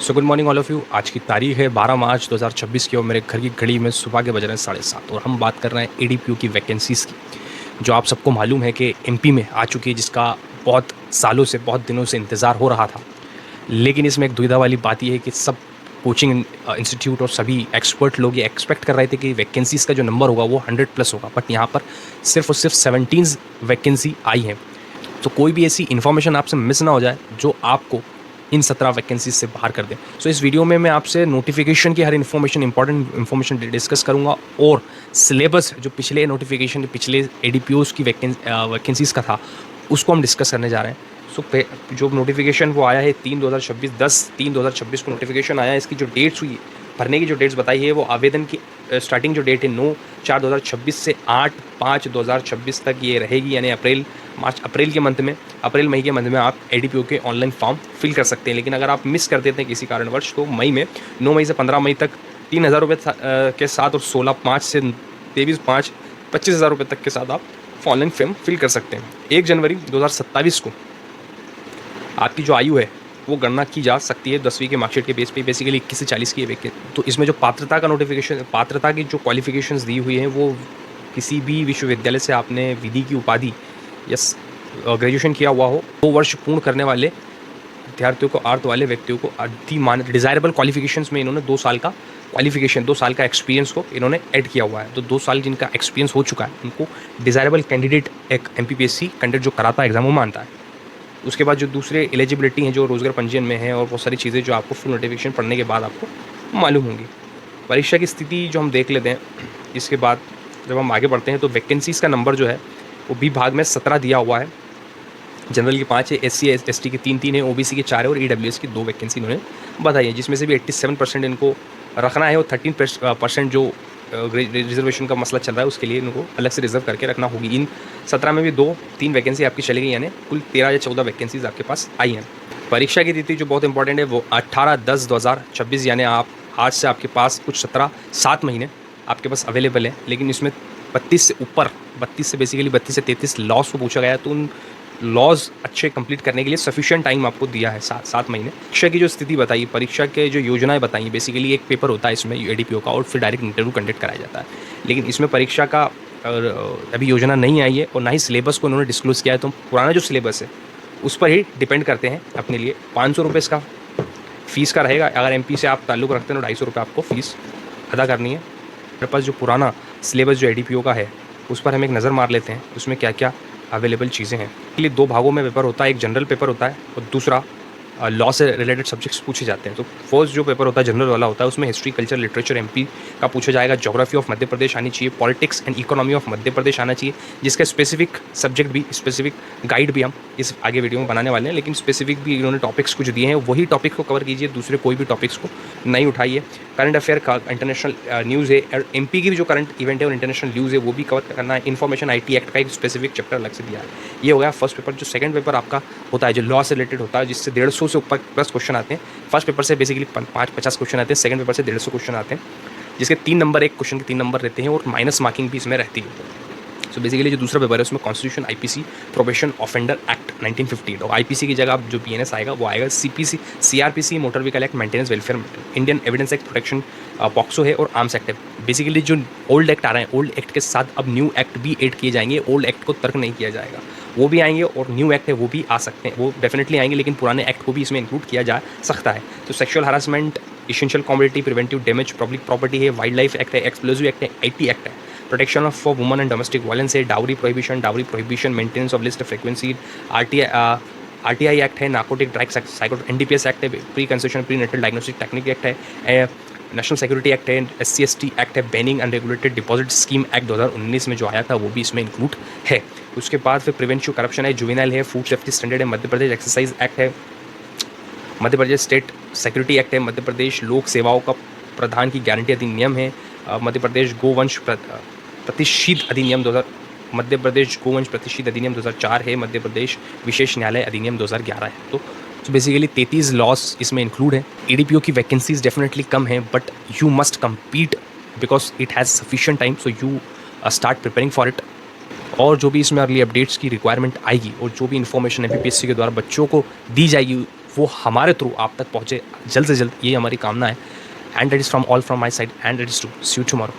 So good morning all of you. आज की तारीख है 12 मार्च 2026 की और मेरे घर की घड़ी में सुबह के बज रहे हैं 7:30 और हम बात कर रहे हैं एडीपीयू की वैकेंसीज़ की, जो आप सबको मालूम है कि एमपी में आ चुकी है, जिसका बहुत सालों से, बहुत दिनों से इंतज़ार हो रहा था। लेकिन इसमें एक दुविधा वाली बात ये है कि सब कोचिंग इंस्टीट्यूट और सभी एक्सपर्ट लोग ये एक्सपेक्ट कर रहे थे कि वैकेंसीज़ का जो नंबर होगा वो 100 प्लस होगा, बट यहाँ पर सिर्फ और सिर्फ 17 वैकेंसी आई हैं। तो कोई भी ऐसी इन्फॉर्मेशन आपसे मिस ना हो जाए जो आपको इन 17 वैकेंसीज से बाहर कर दें। सो इस वीडियो में मैं आपसे नोटिफिकेशन की हर इन्फॉर्मेशन, इंपॉर्टेंट इन्फॉर्मेशन डिस्कस करूंगा और सिलेबस जो पिछले नोटिफिकेशन, पिछले एडीपीओज की वैकेंसीज का था, उसको हम डिस्कस करने जा रहे हैं। सो जो नोटिफिकेशन वो आया है 3/2026, 10/3/2026 को नोटिफिकेशन आया है। इसकी जो डेट्स हुई भरने की, जो डेट्स बताई है, वो आवेदन की स्टार्टिंग जो डेट है 9/4/2026 से 8/5/2026 तक ये रहेगी, यानी अप्रैल के मंथ में, अप्रैल मई के मंथ में आप एडीपीओ के ऑनलाइन फॉर्म फिल कर सकते हैं। लेकिन अगर आप मिस कर देते हैं किसी कारणवश, तो मई में 9 मई से 15 मई तक 3,000 रुपये के साथ और 16/5 से 23/5 25,000 रुपये तक के साथ आप ऑनलाइन फॉर्म फिल कर सकते हैं। 1 जनवरी 2027 को आपकी जो आयु है वो गणना की जा सकती है 10वीं के मार्कशीट के बेस पे, बेसिकली 21 से 40 की है। तो इसमें जो पात्रता का नोटिफिकेशन, पात्रता की जो क्वालिफिकेशंस दी हुई हैं, वो किसी भी विश्वविद्यालय से आपने विधि की उपाधि या ग्रेजुएशन किया हुआ हो, 2 वर्ष पूर्ण करने वाले विद्यार्थियों को, अर्थ वाले व्यक्तियों को डिज़ायरेबल क्वालिफिकेशंस में इन्होंने 2 साल का क्वालिफिकेशन, 2 साल का एक्सपीरियंस को इन्होंने ऐड किया हुआ है। तो 2 साल जिनका एक्सपीरियंस हो चुका है, उनको डिज़ायरेबल कैंडिडेट एक एमपीपीएससी कैंडिडेट जो कराता है एग्जाम, वो मानता है। उसके बाद जो दूसरे एलिजिबिलिटी हैं, जो रोजगार पंजीयन में है, और बहुत सारी चीज़ें जो आपको फुल नोटिफिकेशन पढ़ने के बाद आपको मालूम होंगी। परीक्षा की स्थिति जो हम देख लेते हैं, इसके बाद जब हम आगे बढ़ते हैं तो वैकेंसीज़ का नंबर जो है वो बी भाग में 17 दिया हुआ है। जनरल की 5 है, SC ST की 3 है, OBC की 4 है और EWS की 2 वैकेंसी इन्होंने बताई है, जिसमें से भी 87% इनको रखना है और 13% जो रिजर्वेशन का मसला चल रहा है उसके लिए इनको अलग से रिजर्व करके रखना होगी। इन 17 में भी 2-3 वैकेंसी आपकी चली गई, यानी कुल 13 या 14 वैकेंसीज आपके पास आई हैं। परीक्षा की तिथि जो बहुत इंपॉर्टेंट है, वो 18/10/2026, यानी आप आज से आपके पास कुछ 7 महीने आपके पास अवेलेबल है। लेकिन इसमें 32 से ऊपर, 32 से बेसिकली 32 से 33 लॉज को पूछा गया है, तो उन लॉज अच्छे कंप्लीट करने के लिए सफिशिएंट टाइम आपको दिया है, 7 महीने। परीक्षा की जो स्थिति बताई, परीक्षा के जो योजनाएं बताई, बेसिकली एक पेपर होता है इसमें एडीपीओ का और फिर डायरेक्ट इंटरव्यू कंडक्ट कराया जाता है। लेकिन इसमें परीक्षा का अभी योजना नहीं आई है और ना ही सिलेबस को उन्होंने डिस्क्लोज किया है। तो पुराना जो सिलेबस है उस पर ही डिपेंड करते हैं अपने लिए। 500 रुपये इसका फ़ीस का रहेगा। अगर एमपी से आप ताल्लुक़ रखते हैं तो 250 रुपये आपको फ़ीस अदा करनी है। मेरे पास जो पुराना सिलेबस जो एडीपीओ का है उस पर हम एक नज़र मार लेते हैं, उसमें क्या क्या अवेलेबल चीज़ें हैं। इसलिए 2 भागों में पेपर होता है, एक जनरल पेपर होता है और दूसरा लॉ से रिलेटेड सब्जेक्ट्स पूछे जाते हैं। तो फर्स्ट जो पेपर होता है जनरल वाला होता है, उसमें हिस्ट्री, कल्चर, लिटरेचर एमपी का पूछा जाएगा, ज्योग्राफी ऑफ मध्य प्रदेश आनी चाहिए, politics and economy of Madhya Pradesh आना चाहिए, जिसका स्पेसिफिक सब्जेक्ट भी, स्पेसिफिक गाइड भी हम इस आगे वीडियो में बनाने वाले हैं। लेकिन स्पेसिफिक भी इन्होंने टॉपिक्स कुछ दिए हैं, वही टॉपिक को कवर कीजिए, दूसरे कोई भी टॉपिक्स को नहीं उठाइए। करंट अफेयर का इंटरनेशनल न्यूज़ है और एमपी की भी जो करंट इवेंट है और इंटरनेशनल न्यूज़ है वो भी कवर करना है। इन्फॉर्मेशन IT एक्ट का एक स्पेसिफिक चैप्टर अलग से दिया है। ये हो गया फर्स्ट पेपर। जो सेकंड पेपर आपका होता है, जो लॉ से रिलेटेड होता है, जिससे 150 से ऊपर प्लस क्वेश्चन आते हैं। फर्स्ट पेपर से बेसिकली 50 क्वेश्चन आते हैं, सेकंड पेपर से 150 क्वेश्चन आते हैं, जिसके 3 नंबर, एक क्वेश्चन के 3 नंबर रहते हैं और माइनस मार्किंग भी इसमें रहती है। सो बेसिकली जो दूसरा पेपर है उसमें constitution, IPC, probation offender act 1958 और IPC की जगह जो PNS आएगा वो आएगा CPC, CRPC, motor vehicle act, maintenance welfare, Indian evidence act protection, POCSO है और आर्म्स एक्ट है। बेसिकली जो ओल्ड एक्ट आ रहे हैं, ओल्ड एक्ट के साथ अब न्यू एक्ट भी ऐड किए जाएंगे। ओल्ड एक्ट को तर्क नहीं किया जाएगा, वो भी आएंगे और न्यू एक्ट है वो भी आ सकते हैं, वो डेफिनेटली आएंगे, लेकिन पुराने एक्ट को भी इसमें इंक्लूड किया जा सकता है। तो sexual harassment, essential commodity, preventive damage, public property है, वाइल्ड लाइफ एक्ट है, एक्सप्लोजिव एक्ट है, IT एक्ट है, protection of for woman and domestic violence है, dowry prohibition, maintenance of list of frequency, RTI act है, narcotic drug psycho, NDPS act है, pre conception pre natal diagnostic technique act है, national security act है, SC ST act है, banning unregulated deposit scheme act 2019 में जो आया था वो भी इसमें इंक्लूड है। उसके बाद फिर प्रिवेंटिव करप्शन है, जुवेनाइल है, फूड सेफ्टी स्टैंडर्ड है, मध्य प्रदेश एक्सरसाइज एक्ट है, Madhya Pradesh state security act है, मध्य प्रदेश लोक सेवाओं का प्रदान की गारंटी अधिनियम है, मध्य प्रदेश गोवंश प्रतिषिध अधिनियम 2000, मध्य प्रदेश गोवंश प्रतिषिध अधिनियम 2004 है, मध्य प्रदेश विशेष न्यायालय अधिनियम 2011 है। तो बेसिकली 33 लॉस इसमें इंक्लूड है। एडीपीओ की वैकेंसीज डेफिनेटली कम है, but you must compete because it has sufficient time, so you start preparing for it. और जो भी इसमें अर्ली अपडेट्स की रिक्वायरमेंट आएगी और जो भी इन्फॉर्मेशन एमपीपीएससी के द्वारा बच्चों को दी जाएगी वो हमारे थ्रू आप तक पहुँचे जल्द से जल्द, ये हमारी कामना है। And that is from all from my side and that is to see you tomorrow.